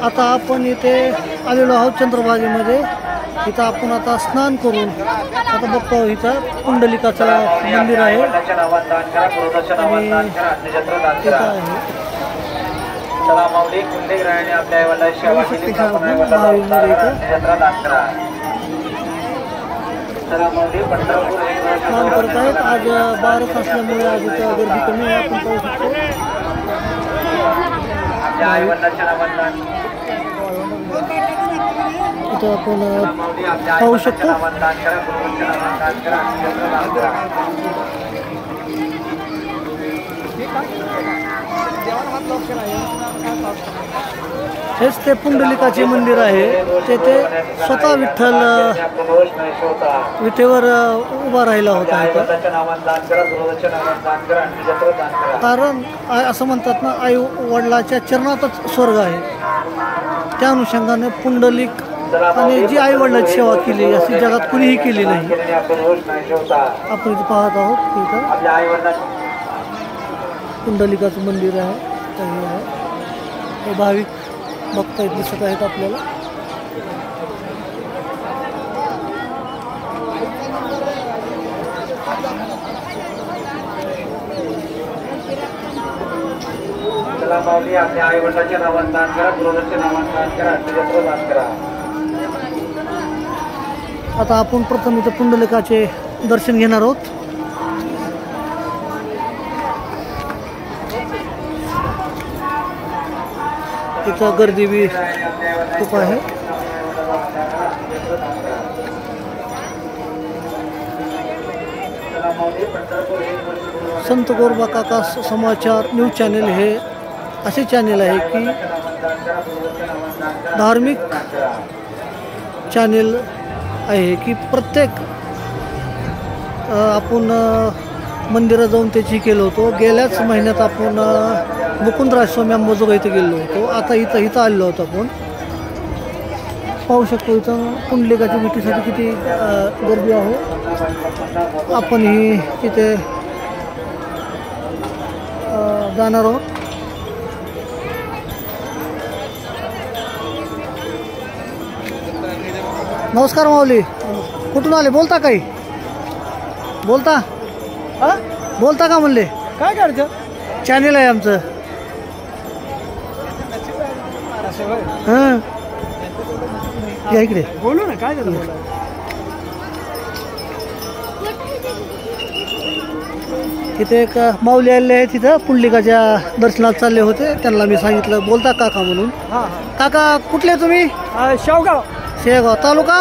आता आपण इथे आलेलो आहोत चंद्रभागेमध्ये. इथं आपण आता स्नान करून आता बघतो इथं पुंडलिकाचं मंदिर आहे आणि इथं आहे स्नान करत आहेत. आज 12 असल्यामुळे आज इथं गर्दी कमी आहे. आपण पाहू शकतो इथं आपण पाहू शकतो. हेच ते पुंडलिकाचे मंदिर आहे. तेथे स्वतः विठेवर उभा राहिला होता इथं. कारण असं म्हणतात ना, आई वडिलाच्या चरणातच स्वर्ग आहे. त्या अनुषंगाने पुंडलिक आणि जी आई वडिलाची सेवा केली अशी जगात कुणीही केली नाही. आपण इथे पाहत आहोत इथं पुंडलिकाचं मंदिर आहे. हे भाविक भक्त दिसत आहेत आपल्याला. आपल्या आई वडिलांच्या नावाने दान करा, गुरुदाच्या नावाने दान करा, जत्र दान करा. आता आपण प्रथम इथं पुंडलिकाचे दर्शन घेणार आहोत. इथं गर्दी बी खूप आहे. संत गोरोबा काका समाचार न्यूज चॅनल हे असे चॅनल आहे की धार्मिक चॅनल आहे की प्रत्येक आपण मंदिरात जाऊन त्याची केलं होतो. गेल्याच महिन्यात आपण मुकुंदराज स्वामी अंबाजोगाई इथे गेलो होतो. आता इथं आलेलो होतो. आपण पाहू शकतो इथं पुंडलिकाच्या भेटीसाठी किती गर्दी आहे. आपणही तिथे जाणार आहोत. नमस्कार माऊली, कुठून आले? बोलता काही? बोलता बोलता का म्हणले? काय करतो? चॅनेल आहे आमचं. हां या इकडे बोलू ना. काय झालं? तिथे एक माऊली आलेले आहे. तिथं पुंडलिकाच्या दर्शनात चालले होते. त्यांना मी सांगितलं बोलता काका म्हणून. काका कुठले तुम्ही? शेगाव तालुका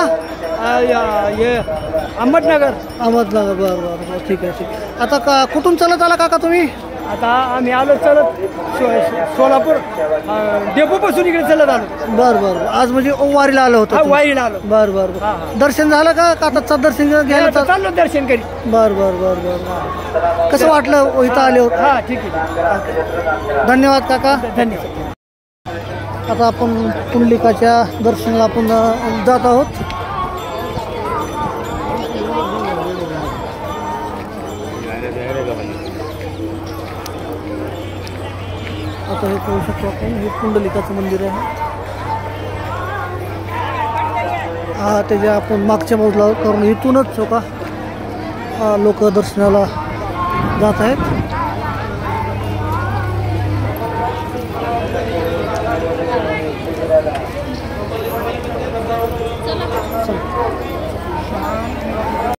अहमदनगर. बरं बरं ठीक आहे. आता का कुठून चालत आला काका तुम्ही? आता आम्ही आलो चलत सोलापूर डेपोपासून इकडे चलत आलो. बरं बरं. आज म्हणजे वारीला आलो होतो. वारीला आलो. बरं बरं. दर्शन झालं का? आता दर्शन घ्यायला चाललो दर्शन करी. बरं बरं बरं बरं. कसं वाटलं इथं आले होते? हा ठीक आहे. धन्यवाद काका. धन्यवाद. आता आपण पुंडलिकाच्या दर्शनाला आपण जात आहोत. आता हे पाहू शकतो आपण, हे पुंडलिकाचं मंदिर आहे. हा त्याच्या आपण मागच्या बाजूला करून इथूनच हो का लोक दर्शनाला जात आहेत.